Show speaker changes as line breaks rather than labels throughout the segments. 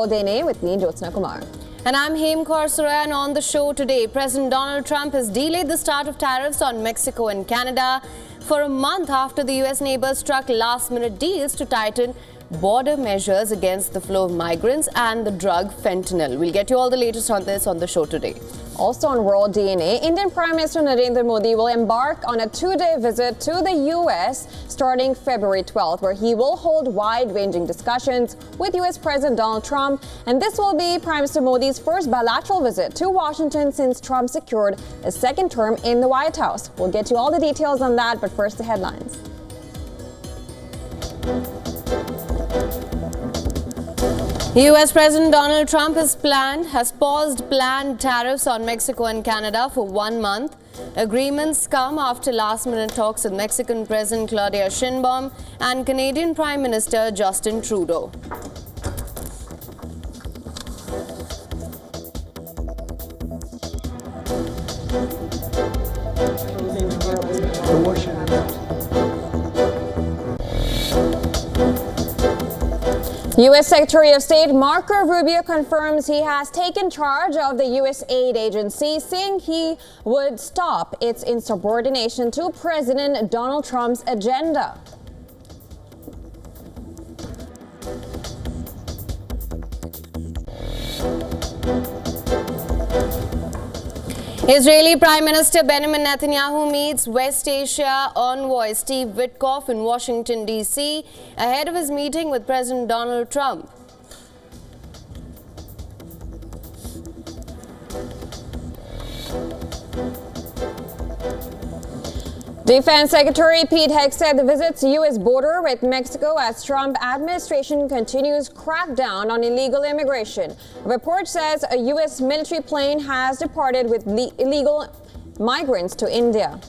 Day with me, Jyotsna Kumar.
And I'm Hem Khorsuraya, and on the show today, President Donald Trump has delayed the start of tariffs on Mexico and Canada for a month after the U.S. neighbors struck last-minute deals to tighten border measures against the flow of migrants and the drug fentanyl. We'll get you all the latest on this on the show today.
Also on World DNA, Indian Prime Minister Narendra Modi will embark on a two-day visit to the U.S. starting February 12th, where he will hold wide-ranging discussions with U.S. President Donald Trump. And this will be Prime Minister Modi's first bilateral visit to Washington since Trump secured a second term in the White House. We'll get you all the details on that, but first the headlines.
U.S. President Donald Trump has paused planned tariffs on Mexico and Canada for 1 month. Agreements come after last-minute talks with Mexican President Claudia Sheinbaum and Canadian Prime Minister Justin Trudeau.
U.S. Secretary of State Marco Rubio confirms he has taken charge of the U.S. aid agency, saying he would stop its insubordination to President Donald Trump's agenda.
Israeli Prime Minister Benjamin Netanyahu meets West Asia envoy Steve Witkoff in Washington, D.C. ahead of his meeting with President Donald Trump.
Defense Secretary Pete Hegseth visits U.S. border with Mexico as Trump administration continues crackdown on illegal immigration. A report says a U.S. military plane has departed with illegal migrants to India.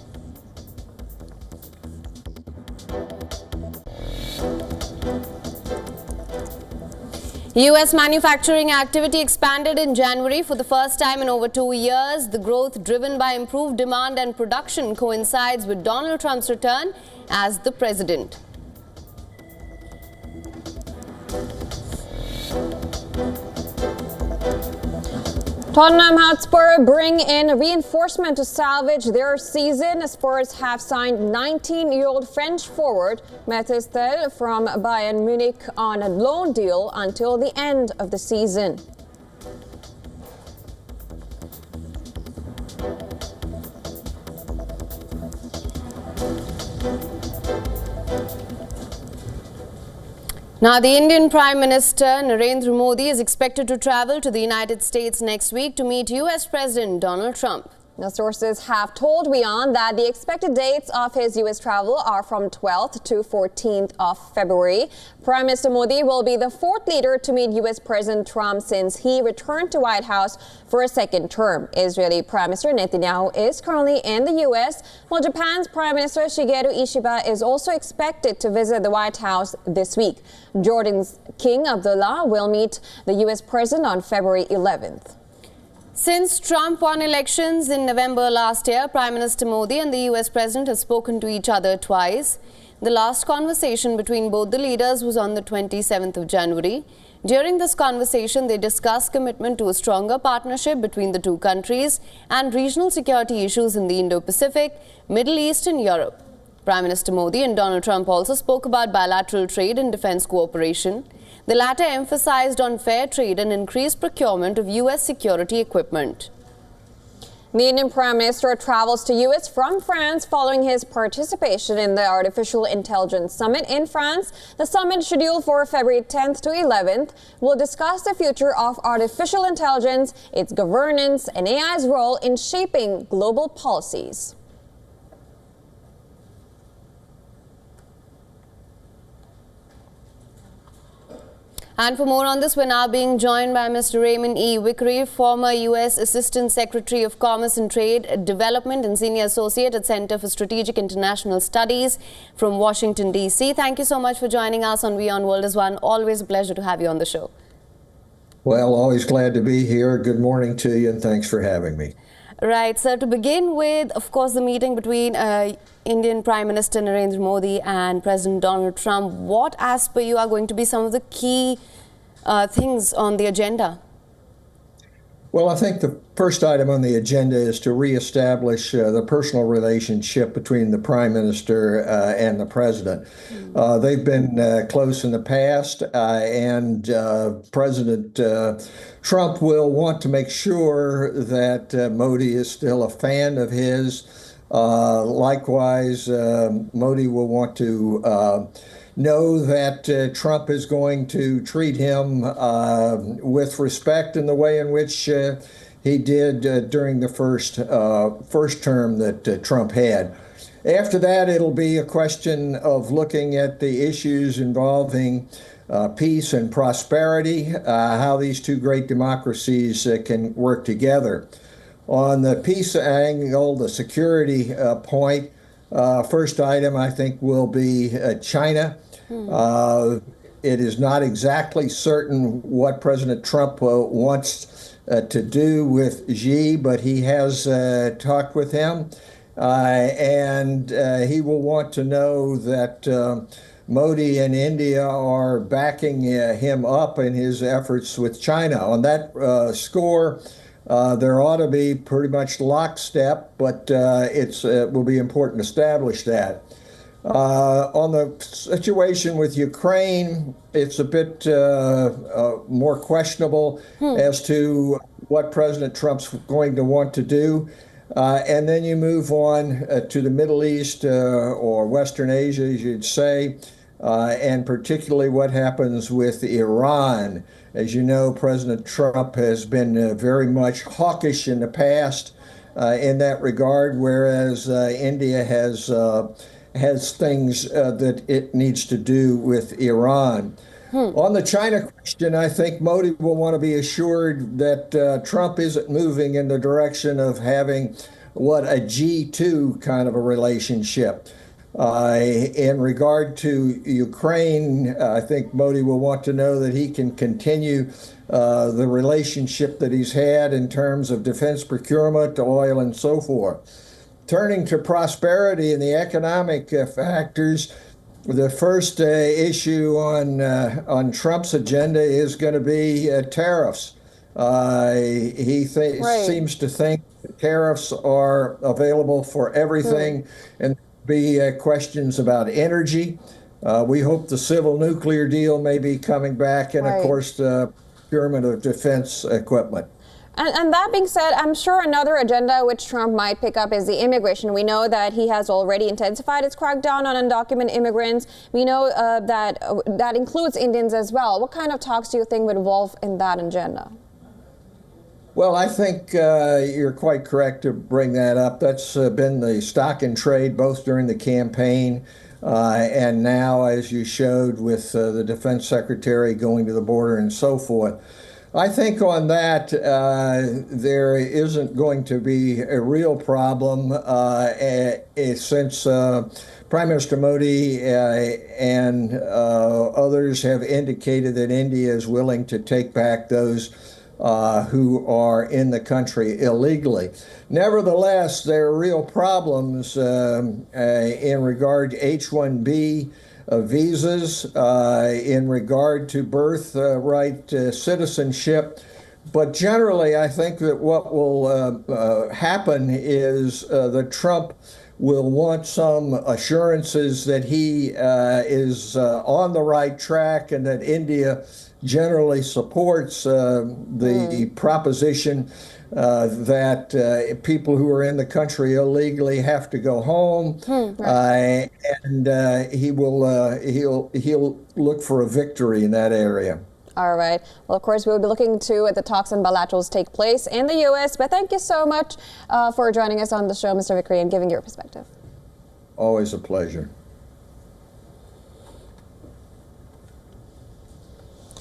U.S. manufacturing activity expanded in January for the first time in over 2 years. The growth, driven by improved demand and production, coincides with Donald Trump's return as the president.
Tottenham Hotspur bring in reinforcement to salvage their season. Spurs have signed 19-year-old French forward Mathis Tel from Bayern Munich on a loan deal until the end of the season.
Now, the Indian Prime Minister Narendra Modi is expected to travel to the United States next week to meet U.S. President Donald Trump.
Now, sources have told WION that the expected dates of his U.S. travel are from 12th to 14th of February. Prime Minister Modi will be the fourth leader to meet U.S. President Trump since he returned to White House for a second term. Israeli Prime Minister Netanyahu is currently in the U.S., while Japan's Prime Minister Shigeru Ishiba is also expected to visit the White House this week. Jordan's King Abdullah will meet the U.S. President on February 11th.
Since Trump won elections in November last year, Prime Minister Modi and the U.S. President have spoken to each other twice. The last conversation between both the leaders was on the 27th of January. During this conversation, they discussed commitment to a stronger partnership between the two countries and regional security issues in the Indo-Pacific, Middle East and Europe. Prime Minister Modi and Donald Trump also spoke about bilateral trade and defense cooperation. The latter emphasized on fair trade and increased procurement of U.S. security equipment.
The Indian Prime Minister travels to U.S. from France following his participation in the Artificial Intelligence Summit in France. The summit, scheduled for February 10th to 11th, will discuss the future of artificial intelligence, its governance, and AI's role in shaping global policies.
And for more on this, we're now being joined by Mr. Raymond E. Vickery, former U.S. Assistant Secretary of Commerce and Trade Development and Senior Associate at Center for Strategic International Studies from Washington, D.C. Thank you so much for joining us on WION World as One. Always a pleasure to have you on the show.
Well, always glad to be here. Good morning to you, and thanks for having me.
Right. So to begin with, of course, the meeting between Indian Prime Minister Narendra Modi and President Donald Trump, what, as per you, are going to be some of the key things on the agenda?
Well, I think the first item on the agenda is to reestablish the personal relationship between the Prime Minister and the President. They've been close in the past, and President Trump will want to make sure that Modi is still a fan of his. Likewise, Modi will want to know that Trump is going to treat him with respect in the way in which he did during the first term that Trump had. After that, it'll be a question of looking at the issues involving peace and prosperity, how these two great democracies can work together. On the peace angle, the security point, first item I think will be China. It is not exactly certain what President Trump wants to do with Xi, but he has talked with him, and he will want to know that Modi and India are backing him up in his efforts with China. On that score, there ought to be pretty much lockstep, but it will be important to establish that. On the situation with Ukraine, it's a bit more questionable as to what President Trump's going to want to do. And then you move on to the Middle East or Western Asia, as you'd say, and particularly what happens with Iran. As you know, President Trump has been very much hawkish in the past in that regard, whereas India has things that it needs to do with Iran. On the China question, I think Modi will want to be assured that Trump isn't moving in the direction of having a G2 kind of a relationship. In regard to Ukraine, I think Modi will want to know that he can continue the relationship that he's had in terms of defense procurement, oil, and so forth. Turning to prosperity and the economic factors, the first issue on Trump's agenda is going to be tariffs. He seems to think that tariffs are available for everything, and be questions about energy. We hope the civil nuclear deal may be coming back, and of course the procurement of defense equipment.
And that being said, I'm sure another agenda which Trump might pick up is the immigration. We know that he has already intensified his crackdown on undocumented immigrants. We know that includes Indians as well. What kind of talks do you think would evolve in that agenda?
Well, I think you're quite correct to bring that up. That's been the stock in trade both during the campaign and now, as you showed, with the defense secretary going to the border and so forth. I think on that, there isn't going to be a real problem since Prime Minister Modi and others have indicated that India is willing to take back those who are in the country illegally. Nevertheless, there are real problems in regard to H-1B visas, in regard to birthright citizenship. But generally, I think that what will happen is that Trump will want some assurances that he is on the right track and that India generally supports the proposition that people who are in the country illegally have to go home, and he'll look for a victory in that area.
All right. Well, of course, we'll be looking to at the talks and bilaterals take place in the U.S. But thank you so much for joining us on the show, Mr. Vikri, and giving your perspective.
Always a pleasure.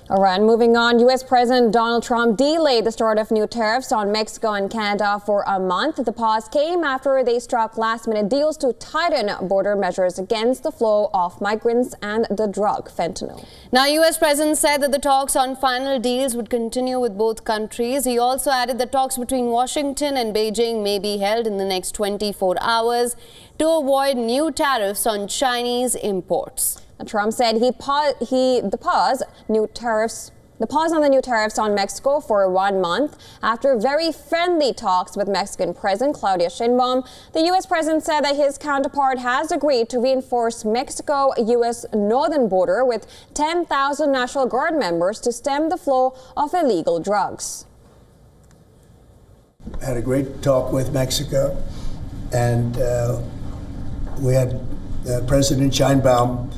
All right, moving on, U.S. President Donald Trump delayed the start of new tariffs on Mexico and Canada for a month. The pause came after they struck last-minute deals to tighten border measures against the flow of migrants and the drug fentanyl.
Now, U.S. President said that the talks on final deals would continue with both countries. He also added that talks between Washington and Beijing may be held in the next 24 hours to avoid new tariffs on Chinese imports.
Trump said the pause, new tariffs The pause on the new tariffs on Mexico for 1 month after very friendly talks with Mexican President Claudia Sheinbaum. The U.S. president said that his counterpart has agreed to reinforce Mexico-U.S. northern border with 10,000 National Guard members to stem the flow of illegal drugs.
Had a great talk with Mexico, and we had President Sheinbaum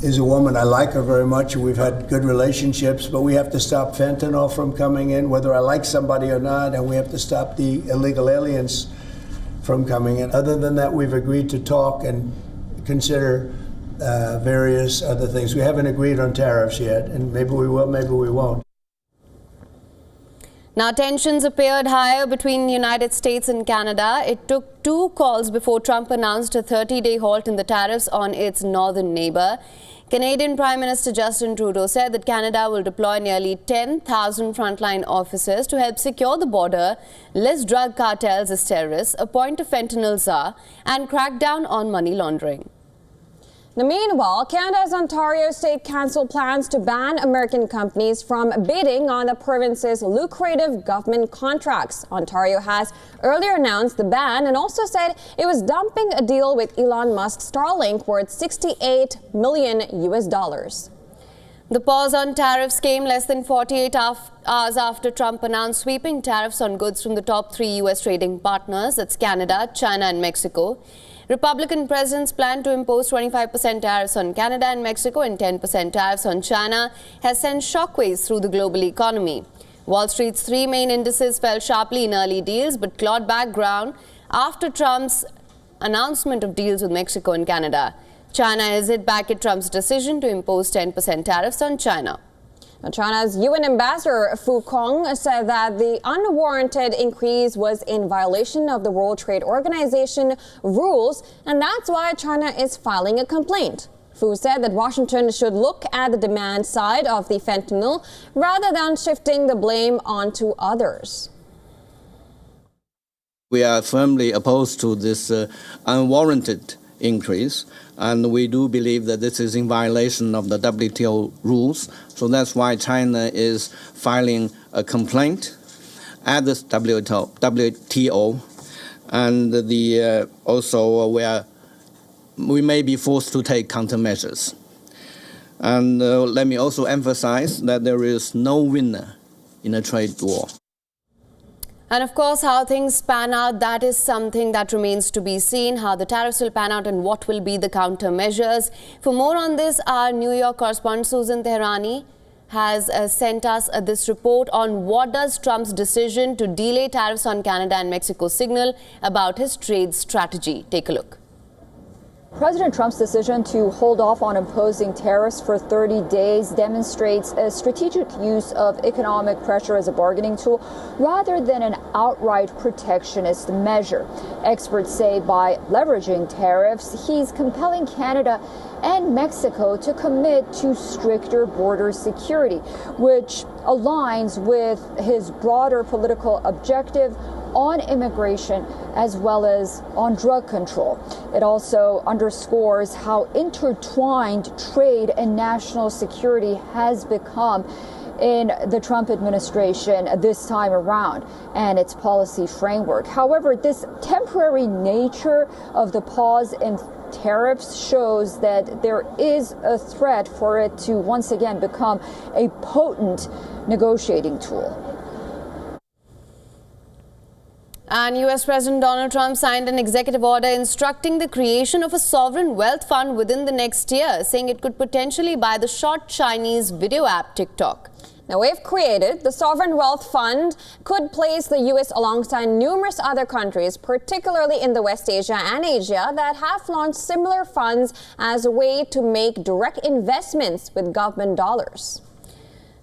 is a woman. I like her very much. We've had good relationships, but we have to stop fentanyl from coming in, whether I like somebody or not, and we have to stop the illegal aliens from coming in. Other than that, we've agreed to talk and consider various other things. We haven't agreed on tariffs yet, and maybe we will, maybe we won't.
Now, tensions appeared higher between the United States and Canada. It took 2 calls before Trump announced a 30-day halt in the tariffs on its northern neighbor. Canadian Prime Minister Justin Trudeau said that Canada will deploy nearly 10,000 frontline officers to help secure the border, list drug cartels as terrorists, appoint a fentanyl czar, and crack down on money laundering.
Now, meanwhile, Canada's Ontario State Council plans to ban American companies from bidding on the province's lucrative government contracts. Ontario has earlier announced the ban and also said it was dumping a deal with Elon Musk's Starlink worth $68 million.
The pause on tariffs came less than 48 hours after Trump announced sweeping tariffs on goods from the top 3 U.S. trading partners, that's Canada, China and Mexico. Republican presidents plan to impose 25% tariffs on Canada and Mexico and 10% tariffs on China has sent shockwaves through the global economy. Wall Street's 3 main indices fell sharply in early deals but clawed back ground after Trump's announcement of deals with Mexico and Canada. China is hit back at Trump's decision to impose 10% tariffs on China.
Now, China's UN ambassador Fu Kong said that the unwarranted increase was in violation of the World Trade Organization rules, and that's why China is filing a complaint. Fu said that Washington should look at the demand side of the fentanyl rather than shifting the blame onto others.
We are firmly opposed to this unwarranted increase, and we do believe that this is in violation of the WTO rules. So that's why China is filing a complaint at the WTO, and also we may be forced to take countermeasures. And let me also emphasize that there is no winner in a trade war.
And of course, how things pan out, that is something that remains to be seen, how the tariffs will pan out and what will be the countermeasures. For more on this, our New York correspondent Susan Tehrani has sent us this report on what does Trump's decision to delay tariffs on Canada and Mexico signal about his trade strategy. Take a look.
President Trump's decision to hold off on imposing tariffs for 30 days demonstrates a strategic use of economic pressure as a bargaining tool rather than an outright protectionist measure. Experts say by leveraging tariffs, he's compelling Canada and Mexico to commit to stricter border security, which aligns with his broader political objective on immigration as well as on drug control. It also underscores how intertwined trade and national security has become in the Trump administration this time around and its policy framework. However, this temporary nature of the pause in tariffs shows that there is a threat for it to once again become a potent negotiating tool.
And US President Donald Trump signed an executive order instructing the creation of a sovereign wealth fund within the next year, saying it could potentially buy the short Chinese video app TikTok.
Now, if created, the Sovereign Wealth Fund could place the U.S. alongside numerous other countries, particularly in the West Asia and Asia, that have launched similar funds as a way to make direct investments with government dollars.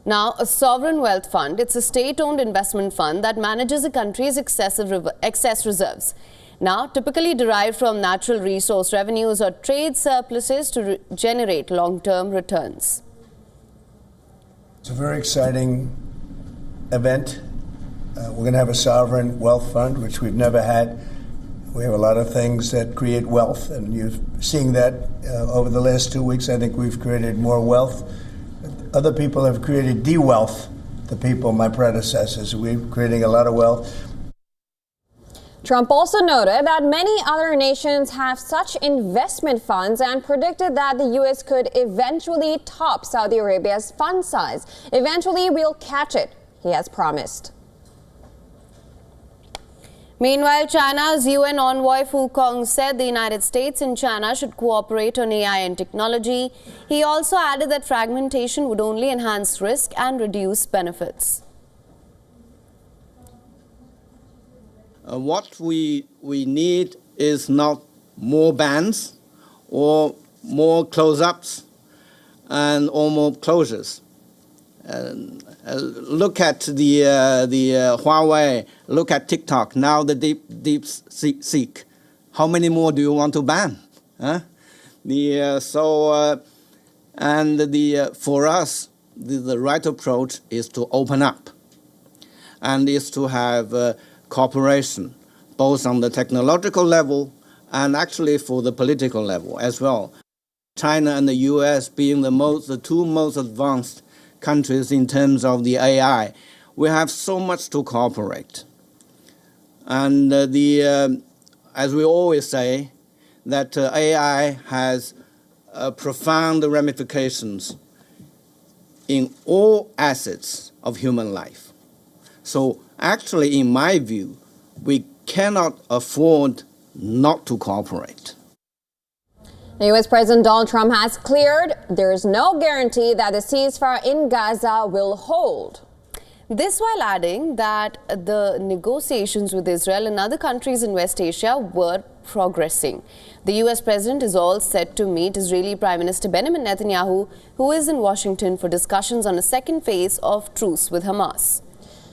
Now, a sovereign wealth fund, it's a state-owned investment fund that manages a country's excess reserves. Now, typically derived from natural resource revenues or trade surpluses to generate long-term returns.
It's a very exciting event. We're going to have a sovereign wealth fund, which we've never had. We have a lot of things that create wealth, and you're seeing that over the last 2 weeks. I think we've created more wealth. Other people have created de-wealth, the people, my predecessors. We're creating a lot of wealth.
Trump also noted that many other nations have such investment funds and predicted that the U.S. could eventually top Saudi Arabia's fund size. Eventually, we'll catch it, he has promised.
Meanwhile, China's UN envoy Fu Kong said the United States and China should cooperate on AI and technology. He also added that fragmentation would only enhance risk and reduce benefits.
What we need is not more bans or more close-ups or more closures. Look at the Huawei, look at TikTok, now the deep seek. How many more do you want to ban? Huh? For us, the right approach is to open up and is to have cooperation, both on the technological level and actually for the political level as well. China and the US being the two most advanced countries in terms of the AI, we have so much to cooperate. And as we always say, that AI has profound ramifications in all assets of human life. So actually, in my view, we cannot afford not to cooperate.
The U.S. President Donald Trump has cleared there is no guarantee that the ceasefire in Gaza will hold.
This while adding that the negotiations with Israel and other countries in West Asia were progressing. The U.S. President is all set to meet Israeli Prime Minister Benjamin Netanyahu, who is in Washington for discussions on a second phase of truce with Hamas.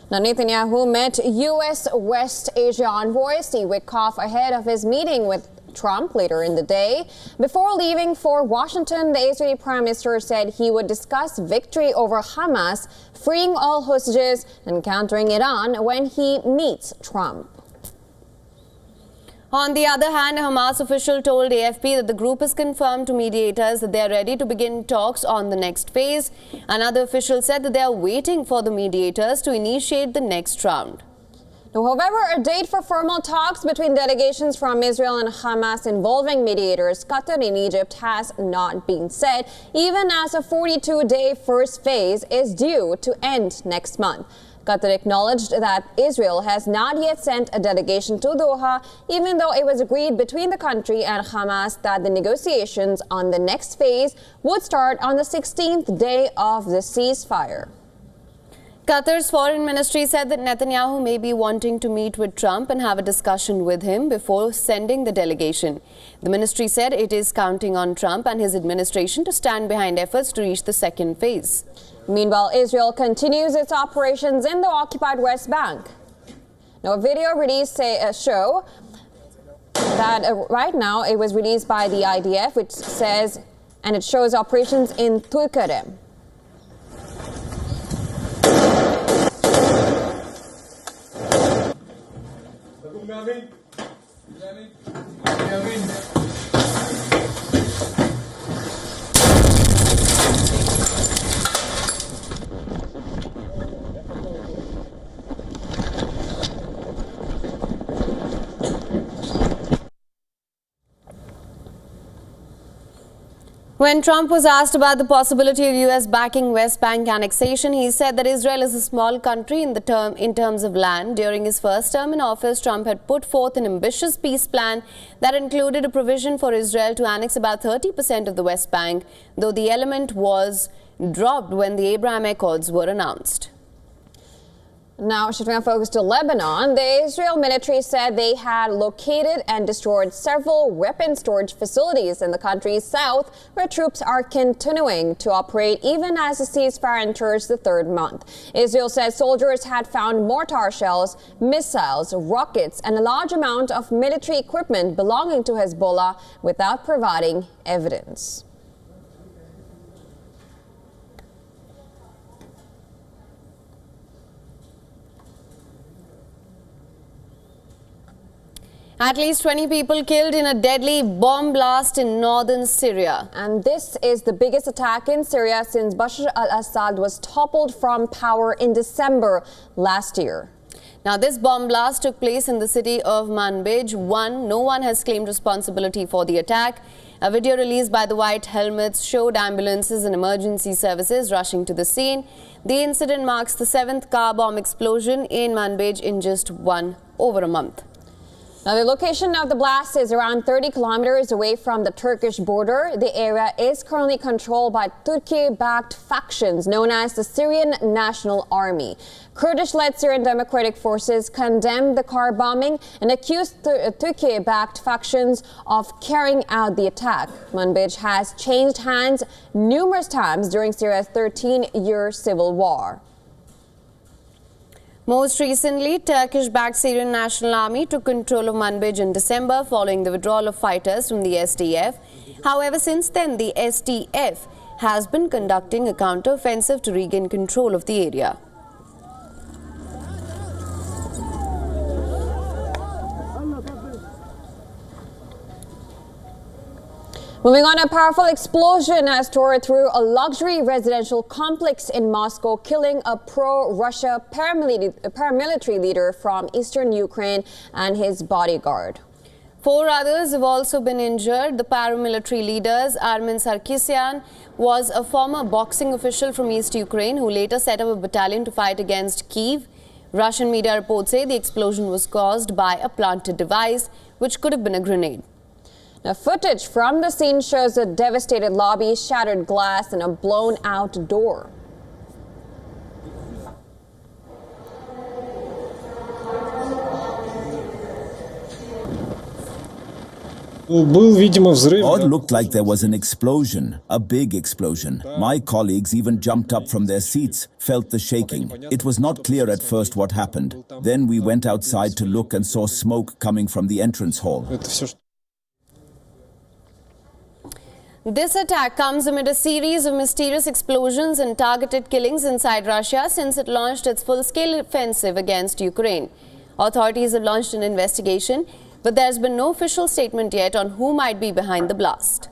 Now, Netanyahu met U.S. West Asia envoy Steve Witkoff ahead of his meeting with Trump later in the day. Before leaving for Washington, the Israeli Prime Minister said he would discuss victory over Hamas, freeing all hostages, and countering Iran when he meets Trump.
On the other hand, a Hamas official told AFP that the group has confirmed to mediators that they are ready to begin talks on the next phase. Another official said that they are waiting for the mediators to initiate the next round.
Now, however, a date for formal talks between delegations from Israel and Hamas involving mediators, Qatar and Egypt has not been set, even as a 42-day first phase is due to end next month. Qatar acknowledged that Israel has not yet sent a delegation to Doha, even though it was agreed between the country and Hamas that the negotiations on the next phase would start on the 16th day of the ceasefire.
Qatar's foreign ministry said that Netanyahu may be wanting to meet with Trump and have a discussion with him before sending the delegation. The ministry said it is counting on Trump and his administration to stand behind efforts to reach the second phase.
Meanwhile, Israel continues its operations in the occupied West Bank. Now, a video released show that right now it was released by the IDF, which says, and it shows operations in Tulkarem.
When Trump was asked about the possibility of U.S. backing West Bank annexation, he said that Israel is a small country in terms of land. During his first term in office, Trump had put forth an ambitious peace plan that included a provision for Israel to annex about 30% of the West Bank, though the element was dropped when the Abraham Accords were announced.
Now, shifting our focus to Lebanon, the Israel military said they had located and destroyed several weapon storage facilities in the country's south, where troops are continuing to operate even as the ceasefire enters the third month. Israel says soldiers had found mortar shells, missiles, rockets, and a large amount of military equipment belonging to Hezbollah without providing evidence.
At least 20 people killed in a deadly bomb blast in northern Syria.
And this is the biggest attack in Syria since Bashar al-Assad was toppled from power in December last year.
Now, this bomb blast took place in the city of Manbij. No one has claimed responsibility for the attack. A video released by the White Helmets showed ambulances and emergency services rushing to the scene. The incident marks the 7th car bomb explosion in Manbij in just over a month.
Now, the location of the blast is around 30 kilometers away from the Turkish border. The area is currently controlled by Turkey-backed factions known as the Syrian National Army. Kurdish-led Syrian Democratic Forces condemned the car bombing and accused Turkey-backed factions of carrying out the attack. Manbij has changed hands numerous times during Syria's 13-year civil war.
Most recently, Turkish-backed Syrian National Army took control of Manbij in December following the withdrawal of fighters from the SDF. However, since then, the SDF has been conducting a counter-offensive to regain control of the area.
Moving on, a powerful explosion has tore through a luxury residential complex in Moscow, killing a pro-Russia paramilitary leader from eastern Ukraine and his bodyguard.
4 others have also been injured. The paramilitary leaders, Armen Sarkisyan, was a former boxing official from East Ukraine who later set up a battalion to fight against Kyiv. Russian media reports say the explosion was caused by a planted device, which could have been a grenade.
Now, footage from the scene shows a devastated lobby, shattered glass, and a blown-out door.
It looked like there was an explosion, a big explosion. My colleagues even jumped up from their seats, felt the shaking. It was not clear at first what happened. Then we went outside to look and saw smoke coming from the entrance hall.
This attack comes amid a series of mysterious explosions and targeted killings inside Russia since it launched its full-scale offensive against Ukraine. Authorities have launched an investigation, but there's been no official statement yet on who might be behind the blast.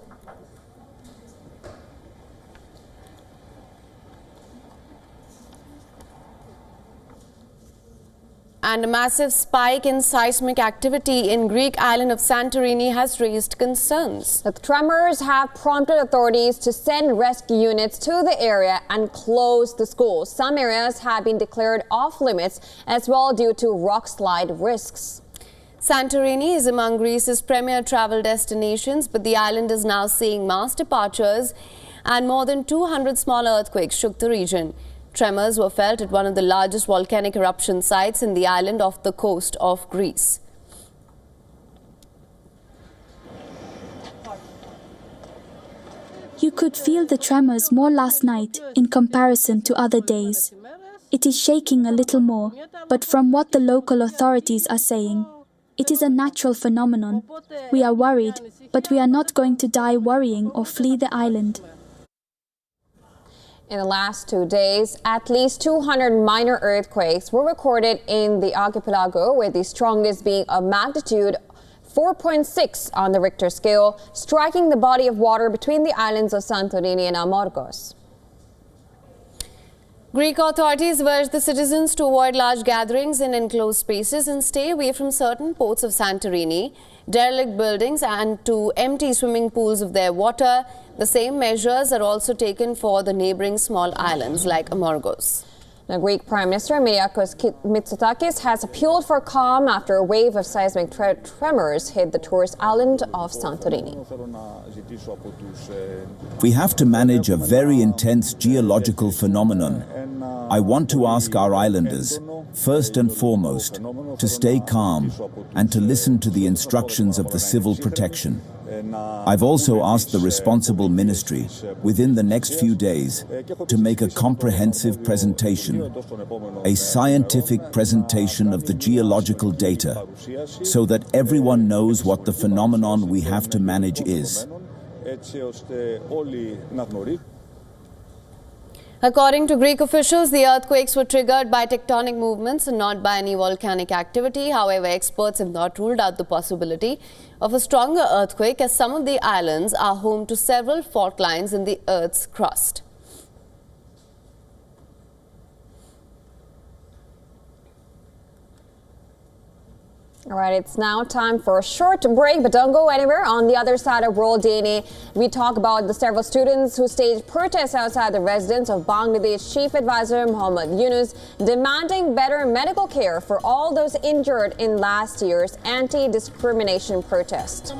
And a massive spike in seismic activity in Greek island of Santorini has raised concerns.
The tremors have prompted authorities to send rescue units to the area and close the schools. Some areas have been declared off limits as well due to rock slide risks.
Santorini is among Greece's premier travel destinations, but the island is now seeing mass departures and more than 200 small earthquakes shook the region. Tremors were felt at one of the largest volcanic eruption sites in the island off the coast of Greece.
You could feel the tremors more last night in comparison to other days. It is shaking a little more, but from what the local authorities are saying, it is a natural phenomenon. We are worried, but we are not going to die worrying or flee the island.
In the last 2 days, at least 200 minor earthquakes were recorded in the archipelago, with the strongest being of magnitude 4.6 on the Richter scale, striking the body of water between the islands of Santorini and Amorgos.
Greek authorities urged the citizens to avoid large gatherings in enclosed spaces and stay away from certain ports of Santorini, derelict buildings, and to empty swimming pools of their water. The same measures are also taken for the neighboring small islands like Amorgos.
Now, Greek Prime Minister Kyriakos Mitsotakis has appealed for calm after a wave of seismic tremors hit the tourist island of Santorini.
We have to manage a very intense geological phenomenon. I want to ask our islanders, first and foremost, to stay calm and to listen to the instructions of the civil protection. I've also asked the responsible ministry within the next few days to make a comprehensive presentation, a scientific presentation of the geological data, so that everyone knows what the phenomenon we have to manage is.
According to Greek officials, the earthquakes were triggered by tectonic movements and not by any volcanic activity. However, experts have not ruled out the possibility of a stronger earthquake, as some of the islands are home to several fault lines in the Earth's crust.
All right, it's now time for a short break, but don't go anywhere. On the other side of World DNA, we talk about the several students who staged protests outside the residence of Bangladesh Chief Advisor Muhammad Yunus, demanding better medical care for all those injured in last year's anti-discrimination protest.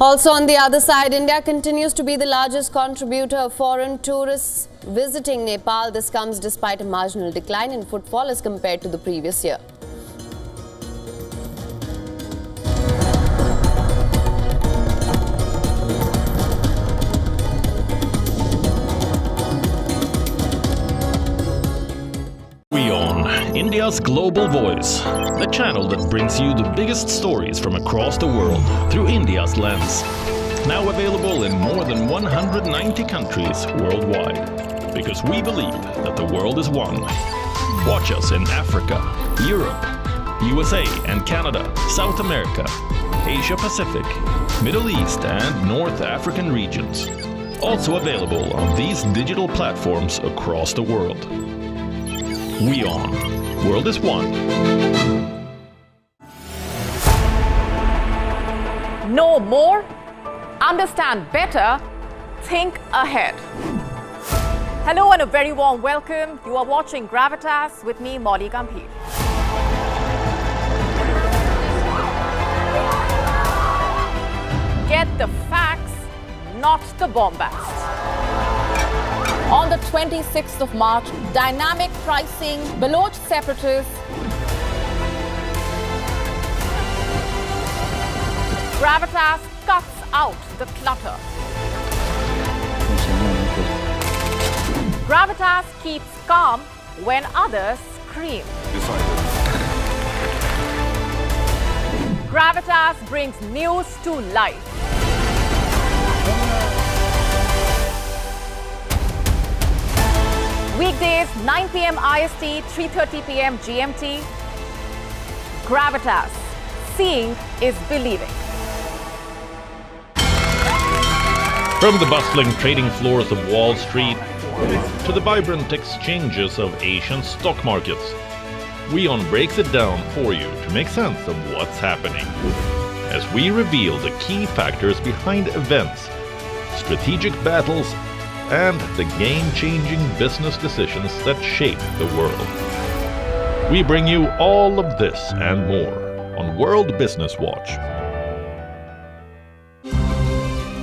Also on the other side, India continues to be the largest contributor of foreign tourists visiting Nepal. This comes despite a marginal decline in footfall as compared to the previous year.
WION, India's global voice, the channel that brings you the biggest stories from across the world through India's lens. Now available in more than 190 countries worldwide, because we believe that the world is one. Watch us in Africa, Europe, USA and Canada, South America, Asia Pacific, Middle East and North African regions. Also available on these digital platforms across the world. WION. World is one.
Know more, understand better, think ahead. Hello and a very warm welcome. You are watching Gravitas with me, Molly Gambhir. Get the facts, not the bombast. On the 26th of March, dynamic pricing, Baloch separatists, Gravitas cuts out the clutter. Gravitas keeps calm when others scream. Gravitas brings news to life. Weekdays, 9 p.m. IST, 3:30 p.m. GMT. Gravitas. Seeing is believing.
From the bustling trading floors of Wall Street to the vibrant exchanges of Asian stock markets, WION breaks it down for you to make sense of what's happening, as we reveal the key factors behind events, strategic battles, and the game-changing business decisions that shape the world. We bring you all of this and more on World Business Watch.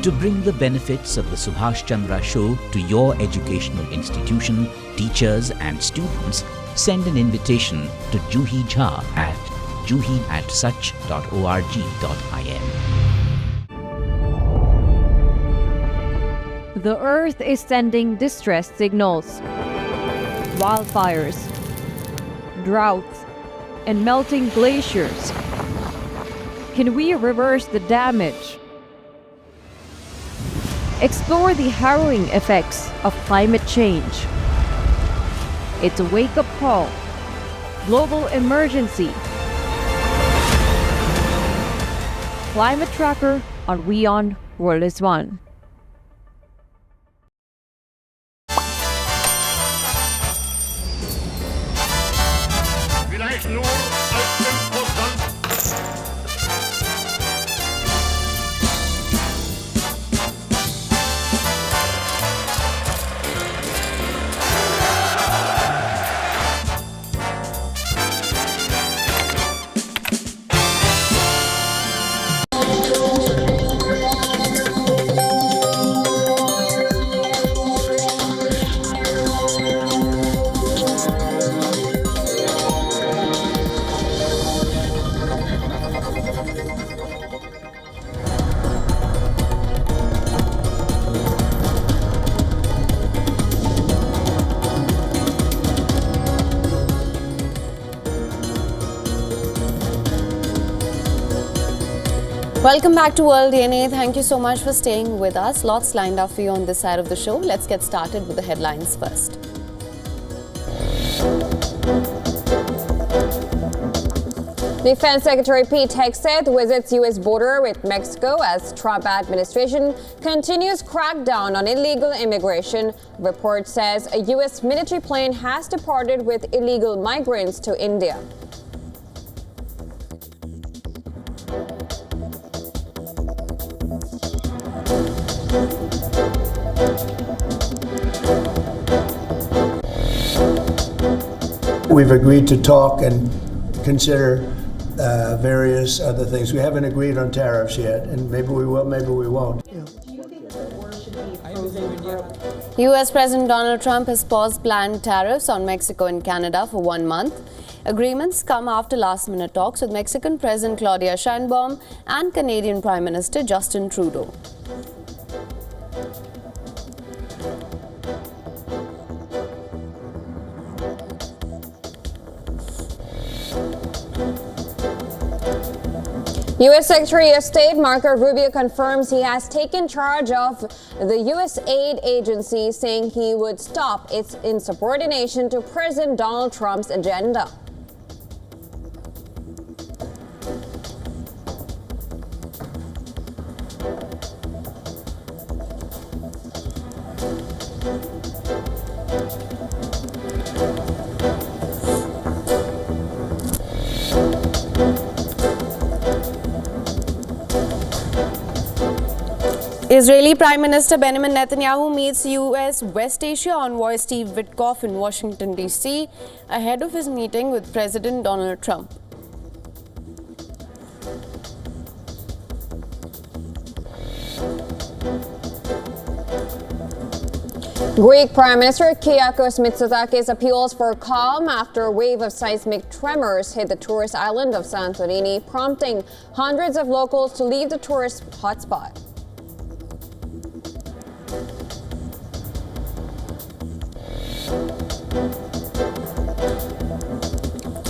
To bring the benefits of the Subhash Chandra Show to your educational institution, teachers and students, send an invitation to Juhi Jha at juhi@such.org.in.
The Earth is sending distress signals. Wildfires, droughts, and melting glaciers. Can we reverse the damage? Explore the harrowing effects of climate change. It's a wake-up call. Global emergency. Climate Tracker on WION World is One.
Welcome back to World DNA. Thank you so much for staying with us. Lots lined up for you on this side of the show. Let's get started with the headlines first.
Defense Secretary Pete Hegseth visits U.S. border with Mexico as Trump administration continues crackdown on illegal immigration. Report says a U.S. military plane has departed with illegal migrants to India.
We've agreed to talk and consider various other things. We haven't agreed on tariffs yet, and maybe we will, maybe we won't.
U.S. President Donald Trump has paused planned tariffs on Mexico and Canada for 1 month. Agreements come after last-minute talks with Mexican President Claudia Sheinbaum and Canadian Prime Minister Justin Trudeau.
U.S. Secretary of State Marco Rubio confirms he has taken charge of the U.S. aid agency, saying he would stop its insubordination to President Donald Trump's agenda.
Israeli Prime Minister Benjamin Netanyahu meets U.S. West Asia envoy Steve Witkoff in Washington, D.C. ahead of his meeting with President Donald Trump.
Greek Prime Minister Kyriakos Mitsotakis appeals for calm after a wave of seismic tremors hit the tourist island of Santorini, prompting hundreds of locals to leave the tourist hotspot.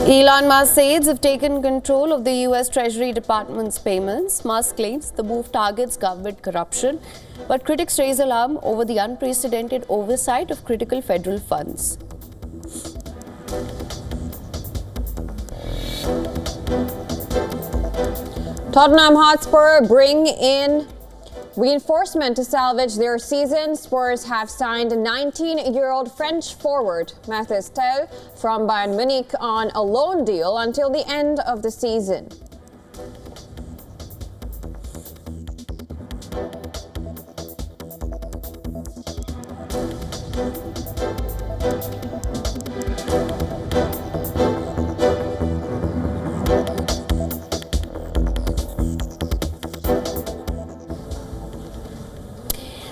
Elon Musk's aides have taken control of the U.S. Treasury Department's payments. Musk claims the move targets government corruption, but critics raise alarm over the unprecedented oversight of critical federal funds.
Tottenham Hotspur bring in reinforcement to salvage their season. Spurs have signed 19-year-old French forward Mathis Tel from Bayern Munich on a loan deal until the end of the season.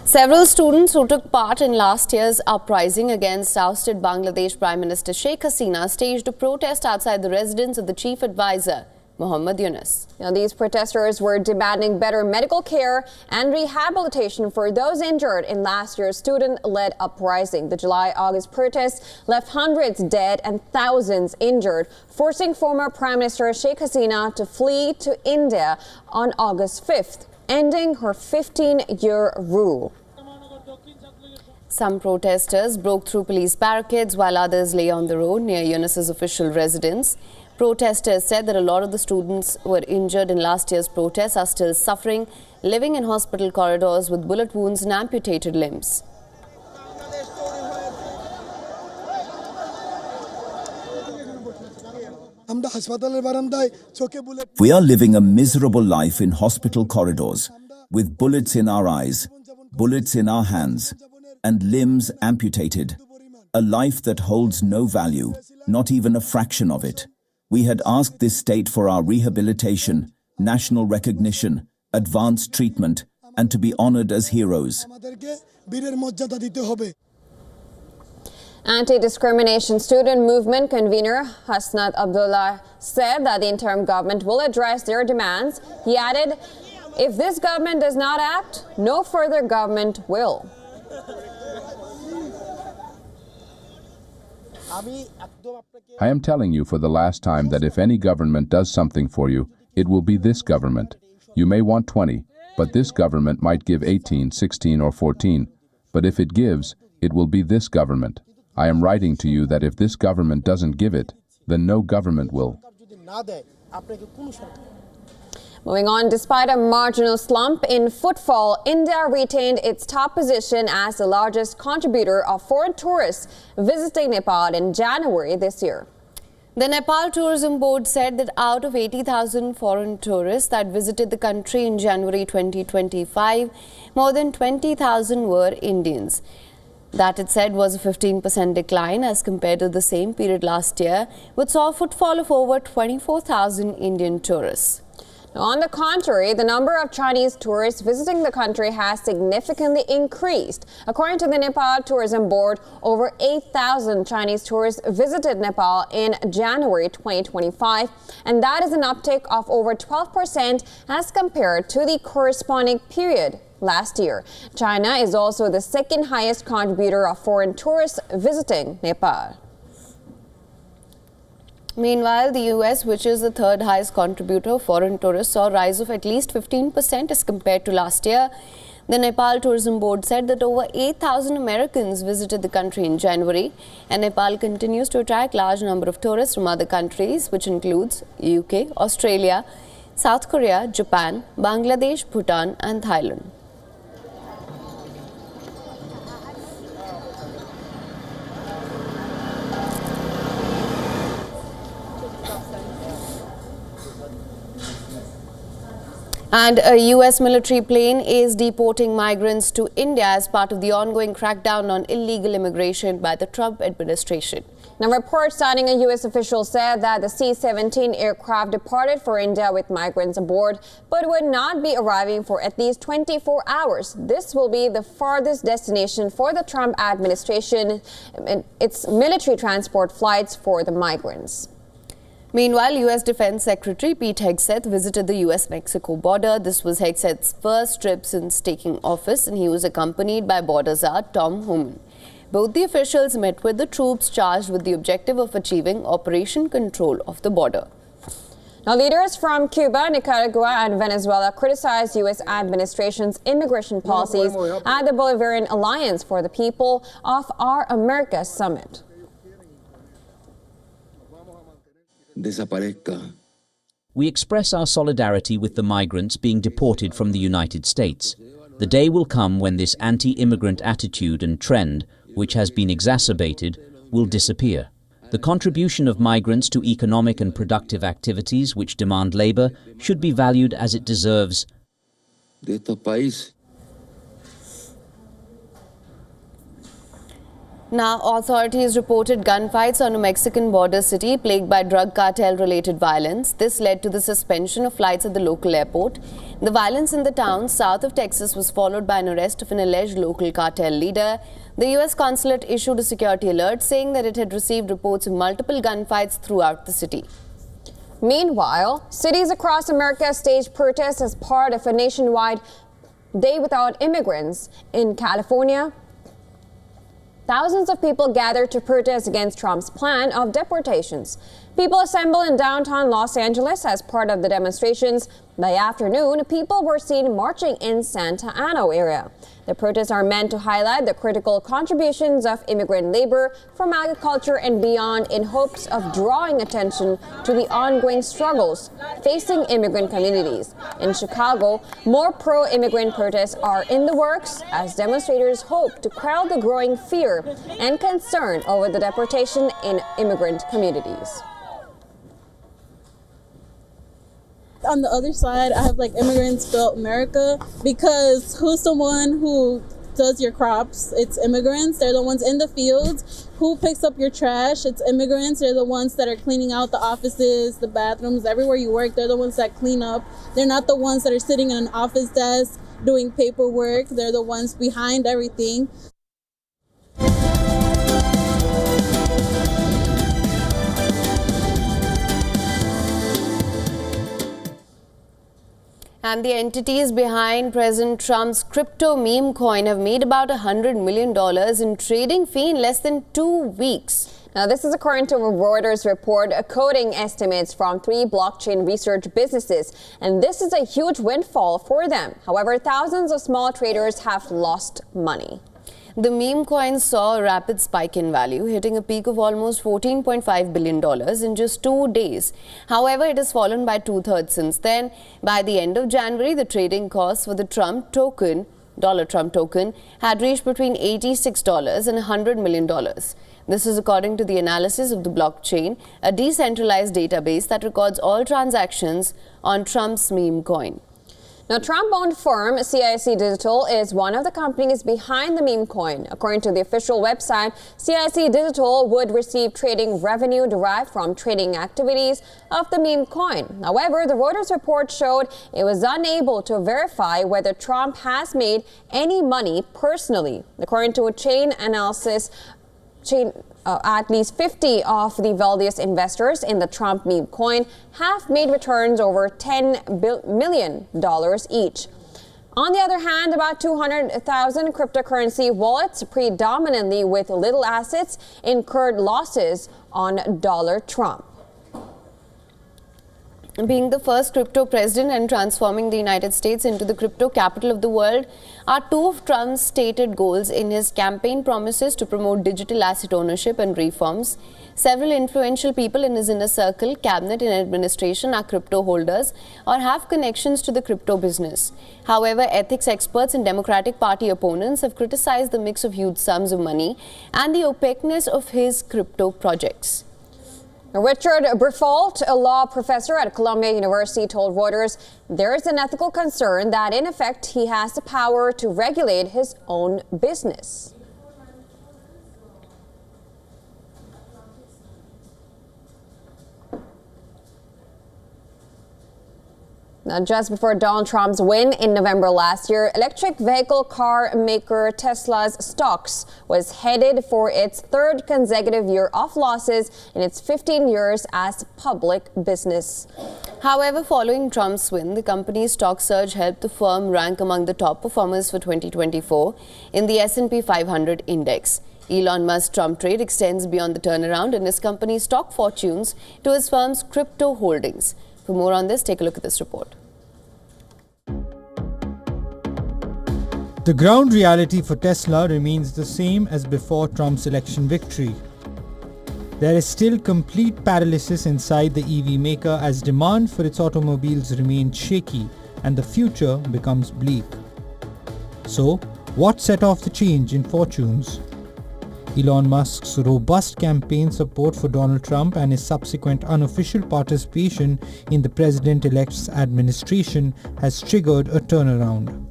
Several students who took part in last year's uprising against ousted Bangladesh Prime Minister Sheikh Hasina staged a protest outside the residence of the chief advisor, Muhammad Yunus.
Now, these protesters were demanding better medical care and rehabilitation for those injured in last year's student-led uprising. The July-August protests left hundreds dead and thousands injured, forcing former Prime Minister Sheikh Hasina to flee to India on August 5th, ending her 15-year rule.
Some protesters broke through police barricades while others lay on the road near Yunus's official residence. Protesters said that a lot of the students who were injured in last year's protests are still suffering, living in hospital corridors with bullet wounds and amputated limbs.
We are living a miserable life in hospital corridors, with bullets in our eyes, bullets in our hands, and limbs amputated. A life that holds no value, not even a fraction of it. We had asked this state for our rehabilitation, national recognition, advanced treatment, and to be honored as heroes.
Anti-discrimination student movement convener Hasnat Abdullah said that the interim government will address their demands. He added, "If this government does not act, no further government will."
I am telling you for the last time that if any government does something for you, it will be this government. You may want 20, but this government might give 18, 16, or 14. But if it gives, it will be this government. I am writing to you that if this government doesn't give it, then no government will.
Moving on, despite a marginal slump in footfall, India retained its top position as the largest contributor of foreign tourists visiting Nepal in January this year.
The Nepal Tourism Board said that out of 80,000 foreign tourists that visited the country in January 2025, more than 20,000 were Indians. That, it said, was a 15% decline as compared to the same period last year, which saw a footfall of over 24,000 Indian tourists.
On the contrary, the number of Chinese tourists visiting the country has significantly increased. According to the Nepal Tourism Board, over 8,000 Chinese tourists visited Nepal in January 2025, and that is an uptick of over 12% as compared to the corresponding period last year. China is also the second highest contributor of foreign tourists visiting Nepal.
Meanwhile, the US, which is the third highest contributor of foreign tourists, saw a rise of at least 15% as compared to last year. The Nepal Tourism Board said that over 8,000 Americans visited the country in January, and Nepal continues to attract large number of tourists from other countries, which includes UK, Australia, South Korea, Japan, Bangladesh, Bhutan and Thailand. And a US military plane is deporting migrants to India as part of the ongoing crackdown on illegal immigration by the Trump administration.
Now, reports citing a U.S. official said that the C-17 aircraft departed for India with migrants aboard, but would not be arriving for at least 24 hours. This will be the farthest destination for the Trump administration in its military transport flights for the migrants.
Meanwhile, U.S. Defense Secretary Pete Hegseth visited the U.S.-Mexico border. This was Hegseth's first trip since taking office, and he was accompanied by border czar Tom Homan. Both the officials met with the troops charged with the objective of achieving operation control of the border.
Now, leaders from Cuba, Nicaragua and Venezuela criticized U.S. administration's immigration policies at the Bolivarian Alliance for the People of Our America Summit.
We express our solidarity with the migrants being deported from the United States. The day will come when this anti-immigrant attitude and trend, which has been exacerbated, will disappear. The contribution of migrants to economic and productive activities which demand labor should be valued as it deserves.
Now, authorities reported gunfights on a Mexican border city plagued by drug cartel-related violence. This led to the suspension of flights at the local airport. The violence in the town south of Texas was followed by an arrest of an alleged local cartel leader. The U.S. consulate issued a security alert saying that it had received reports of multiple gunfights throughout the city.
Meanwhile, cities across America staged protests as part of a nationwide Day Without Immigrants. In California, thousands of people gathered to protest against Trump's plan of deportations. People assembled in downtown Los Angeles as part of the demonstrations. By afternoon, people were seen marching in Santa Ana area. The protests are meant to highlight the critical contributions of immigrant labor from agriculture and beyond in hopes of drawing attention to the ongoing struggles facing immigrant communities. In Chicago, more pro-immigrant protests are in the works as demonstrators hope to quell the growing fear and concern over the deportation in immigrant communities.
On the other side, I have like Immigrants Built America, because who's the one who does your crops? It's immigrants. They're the ones in the fields. Who picks up your trash? It's immigrants. They're the ones that are cleaning out the offices, the bathrooms, everywhere you work. They're the ones that clean up. They're not the ones that are sitting in an office desk doing paperwork. They're the ones behind everything.
And the entities behind President Trump's crypto meme coin have made about $100 million in trading fee in less than 2 weeks.
Now, this is according to a Reuters report quoting estimates from 3 blockchain research businesses, and this is a huge windfall for them. However, thousands of small traders have lost money.
The meme coin saw a rapid spike in value, hitting a peak of almost $14.5 billion in just 2 days. However, it has fallen by 2/3 since then. By the end of January, the trading cost for the dollar Trump token, had reached between $86 and $100 million. This is according to the analysis of the blockchain, a decentralized database that records all transactions on Trump's meme coin.
Now, Trump-owned firm CIC Digital is one of the companies behind the meme coin. According to the official website, CIC Digital would receive trading revenue derived from trading activities of the meme coin. However, the Reuters report showed it was unable to verify whether Trump has made any money personally. According to a chain analysis, at least 50 of the wealthiest investors in the Trump meme coin have made returns over $10 million each. On the other hand, about 200,000 cryptocurrency wallets, predominantly with little assets, incurred losses on dollar Trump.
Being the first crypto president and transforming the United States into the crypto capital of the world are two of Trump's stated goals in his campaign promises to promote digital asset ownership and reforms. Several influential people in his inner circle, cabinet and administration are crypto holders or have connections to the crypto business. However, ethics experts and Democratic Party opponents have criticized the mix of huge sums of money and the opaqueness of his crypto projects.
Richard Briffault, a law professor at Columbia University, told Reuters there is an ethical concern that, in effect, he has the power to regulate his own business. Now, just before Donald Trump's win in November last year, electric vehicle car maker Tesla's stocks was headed for its 3rd consecutive year of losses in its 15 years as public business.
However, following Trump's win, the company's stock surge helped the firm rank among the top performers for 2024 in the S&P 500 index. Elon Musk's Trump trade extends beyond the turnaround in his company's stock fortunes to his firm's crypto holdings. For more on this, take a look at this report.
The ground reality for Tesla remains the same as before Trump's election victory. There is still complete paralysis inside the EV maker as demand for its automobiles remains shaky and the future becomes bleak. So, what set off the change in fortunes? Elon Musk's robust campaign support for Donald Trump and his subsequent unofficial participation in the president-elect's administration has triggered a turnaround.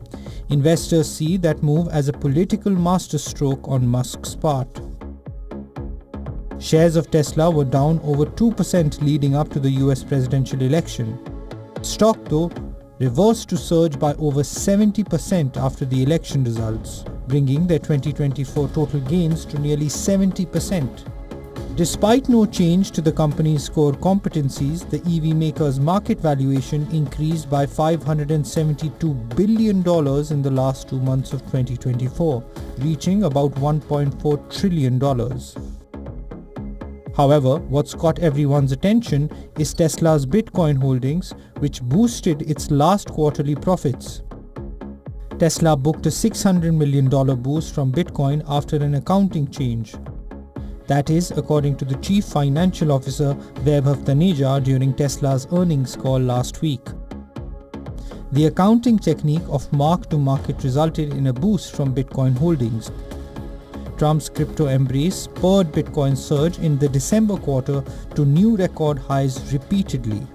Investors see that move as a political masterstroke on Musk's part. Shares of Tesla were down over 2% leading up to the US presidential election. Stock, though, reversed to surge by over 70% after the election results, bringing their 2024 total gains to nearly 70%. Despite no change to the company's core competencies, the EV maker's market valuation increased by $572 billion in the last 2 months of 2024, reaching about $1.4 trillion. However, what's caught everyone's attention is Tesla's Bitcoin holdings, which boosted its last quarterly profits. Tesla booked a $600 million boost from Bitcoin after an accounting change. That is, according to the Chief Financial Officer Vaibhav Taneja during Tesla's earnings call last week. The accounting technique of mark-to-market resulted in a boost from Bitcoin holdings. Trump's crypto embrace spurred Bitcoin's surge in the December quarter to new record highs repeatedly.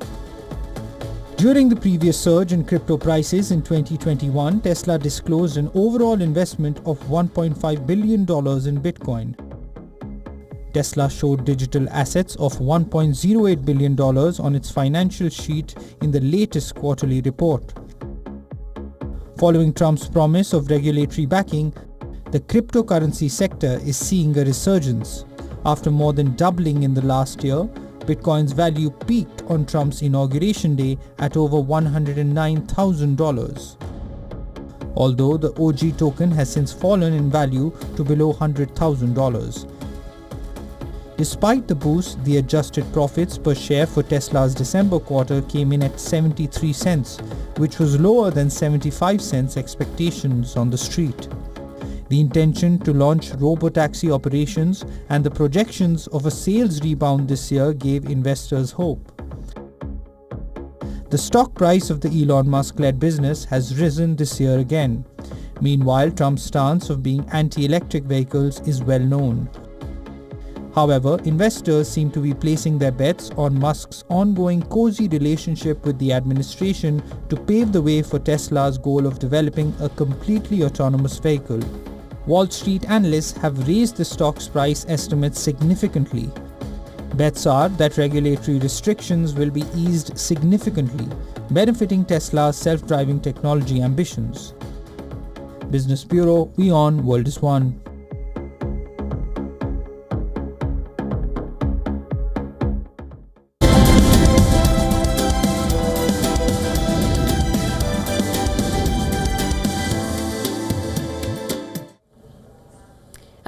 During the previous surge in crypto prices in 2021, Tesla disclosed an overall investment of $1.5 billion in Bitcoin. Tesla showed digital assets of $1.08 billion on its financial sheet in the latest quarterly report. Following Trump's promise of regulatory backing, the cryptocurrency sector is seeing a resurgence. After more than doubling in the last year, Bitcoin's value peaked on Trump's inauguration day at over $109,000. Although the OG token has since fallen in value to below $100,000. Despite the boost, the adjusted profits per share for Tesla's December quarter came in at 73 cents, which was lower than 75 cents expectations on the street. The intention to launch robotaxi operations and the projections of a sales rebound this year gave investors hope. The stock price of the Elon Musk-led business has risen this year again. Meanwhile, Trump's stance of being anti-electric vehicles is well known. However, investors seem to be placing their bets on Musk's ongoing cozy relationship with the administration to pave the way for Tesla's goal of developing a completely autonomous vehicle. Wall Street analysts have raised the stock's price estimates significantly. Bets are that regulatory restrictions will be eased significantly, benefiting Tesla's self-driving technology ambitions. Business Bureau, WION World is One.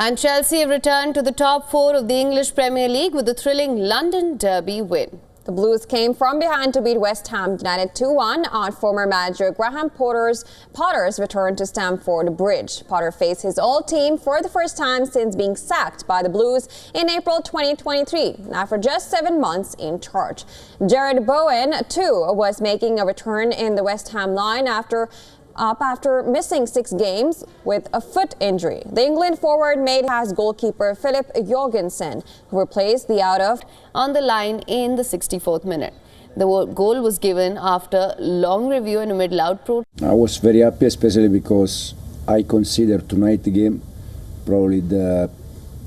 And Chelsea have returned to the top four of the English Premier League with a thrilling London derby win.
The Blues came from behind to beat West Ham United 2-1 on former manager Graham Potter's return to Stamford Bridge. Potter faced his old team for the first time since being sacked by the Blues in April 2023, after just 7 months in charge. Jared Bowen, too, was making a return in the West Ham line after missing 6 games with a foot injury. The England forward made as goalkeeper Philip Jorgensen, who replaced the out of
on the line in the 64th minute. The goal was given after long review and amid loud protest.
I was very happy, especially because I consider tonight's game probably the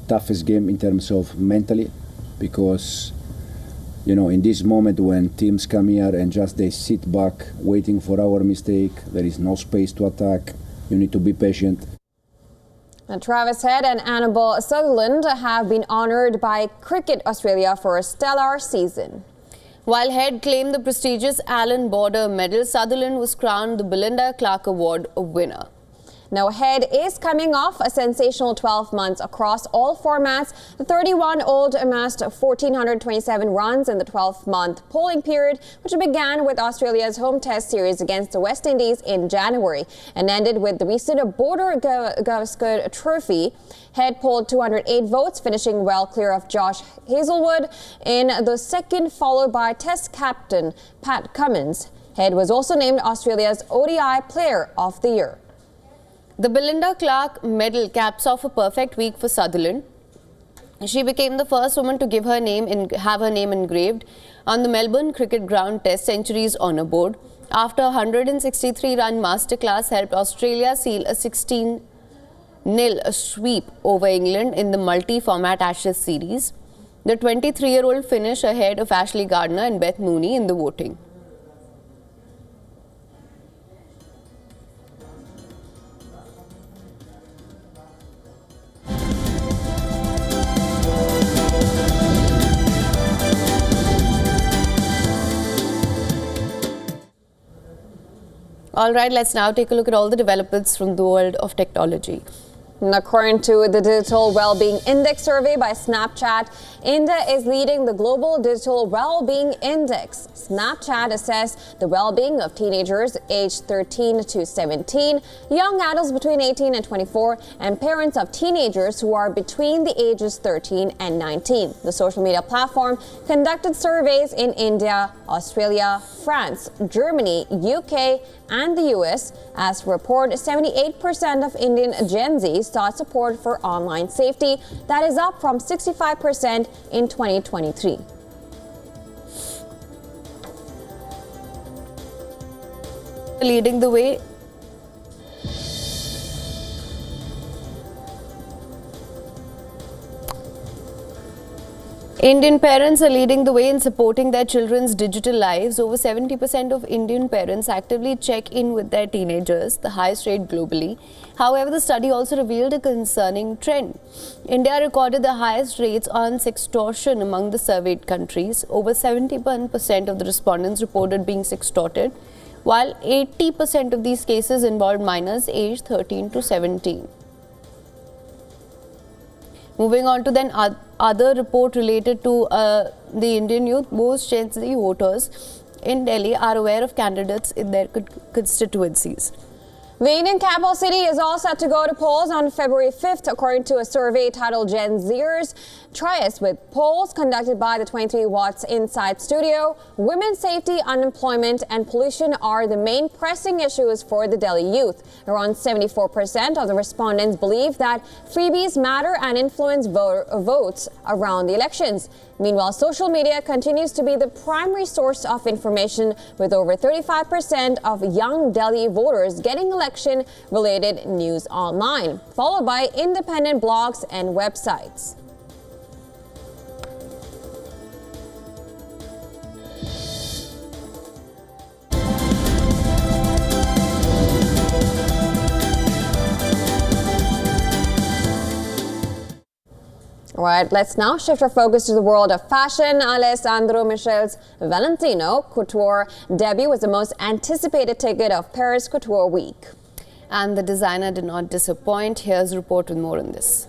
toughest game in terms of mentally, because in this moment when teams come here and just they sit back waiting for our mistake, there is no space to attack. You need to be patient.
And Travis Head and Annabel Sutherland have been honoured by Cricket Australia for a stellar season.
While Head claimed the prestigious Allan Border Medal, Sutherland was crowned the Belinda Clark Award winner.
Now, Head is coming off a sensational 12 months across all formats. The 31-year-old amassed 1,427 runs in the 12-month polling period, which began with Australia's home test series against the West Indies in January and ended with the recent Border Gavaskar Trophy. Head polled 208 votes, finishing well clear of Josh Hazlewood in the second, followed by Test captain Pat Cummins. Head was also named Australia's ODI Player of the Year.
The Belinda Clark Medal caps off a perfect week for Sutherland. She became the first woman to have her name engraved on the Melbourne Cricket Ground Test Centuries Honour Board, after a 163-run masterclass helped Australia seal a 16-0 sweep over England in the multi-format Ashes series. The 23-year-old finished ahead of Ashley Gardner and Beth Mooney in the voting. All right, let's now take a look at all the developments from the world of technology.
And according to the Digital Wellbeing Index survey by Snapchat, India is leading the global Digital Wellbeing Index. Snapchat assessed the well-being of teenagers aged 13 to 17, young adults between 18 and 24, and parents of teenagers who are between the ages 13 and 19. The social media platform conducted surveys in India, Australia, France, Germany, UK, and the US. As reported, 78% of Indian Gen Z sought support for online safety. That is up from 65% in 2023.
Leading the way. Indian parents are leading the way in supporting their children's digital lives. Over 70% of Indian parents actively check in with their teenagers, the highest rate globally. However, the study also revealed a concerning trend. India recorded the highest rates on sextortion among the surveyed countries. Over 71% of the respondents reported being sextorted, while 80% of these cases involved minors aged 13 to 17. Moving on to then other report related to the Indian youth, most Gen Z voters in Delhi are aware of candidates in their constituencies.
The Indian capital city is all set to go to polls on February 5th, according to a survey titled Gen Zers. Tariff, with polls conducted by the 23 Watts Inside Studio. Women's safety, unemployment and pollution are the main pressing issues for the Delhi youth. Around 74% of the respondents believe that freebies matter and influence votes around the elections. Meanwhile, social media continues to be the primary source of information, with over 35% of young Delhi voters getting election-related news online, followed by independent blogs and websites. All right, let's now shift our focus to the world of fashion. Alessandro Michel's Valentino couture debut was the most anticipated ticket of Paris Couture Week.
And the designer did not disappoint. Here's a report with more on this.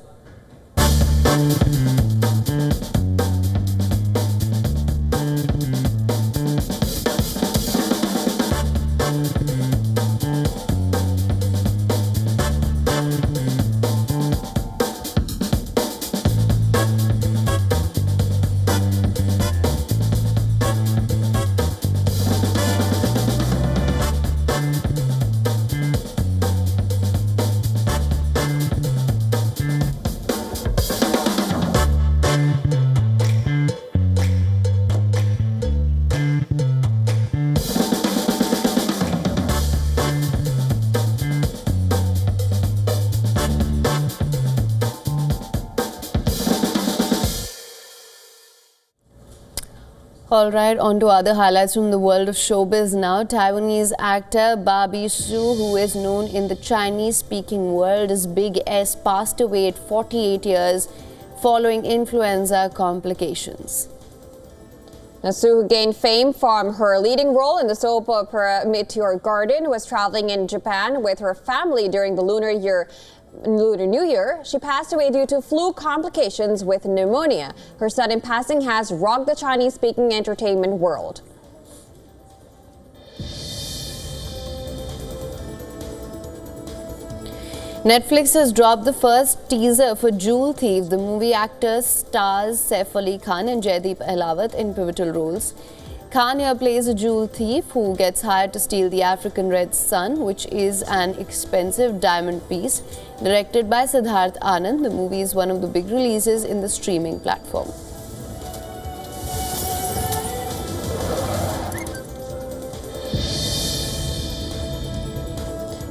All right, on to other highlights from the world of showbiz now. Taiwanese actor Barbie Su, who is known in the Chinese-speaking world as Big S, passed away at 48 years following influenza complications.
Su, who gained fame from her leading role in the soap opera Meteor Garden, was traveling in Japan with her family during the Lunar New Year. She passed away due to flu complications with pneumonia. Her sudden passing has rocked the Chinese-speaking entertainment world.
Netflix has dropped the first teaser for Jewel Thief. The movie actors stars Saif Ali Khan and Jaideep Ahlawat in pivotal roles. Khan here plays a jewel thief who gets hired to steal the African Red Sun, which is an expensive diamond piece. Directed by Siddharth Anand, the movie is one of the big releases in the streaming platform.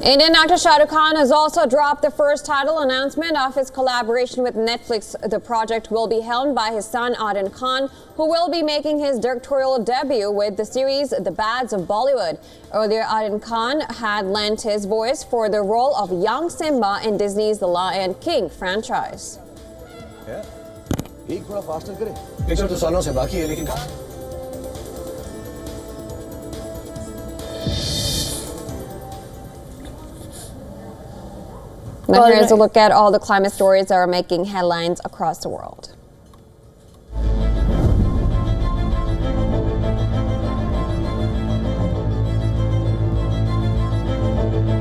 Indian actor Shah Rukh Khan has also dropped the first title announcement of his collaboration with Netflix. The project will be helmed by his son Adan Khan, who will be making his directorial debut with the series The Bads of Bollywood. Earlier, Adan Khan had lent his voice for the role of young Simba in Disney's The Lion King franchise. Now here's a look at all the climate stories that are making headlines across the world.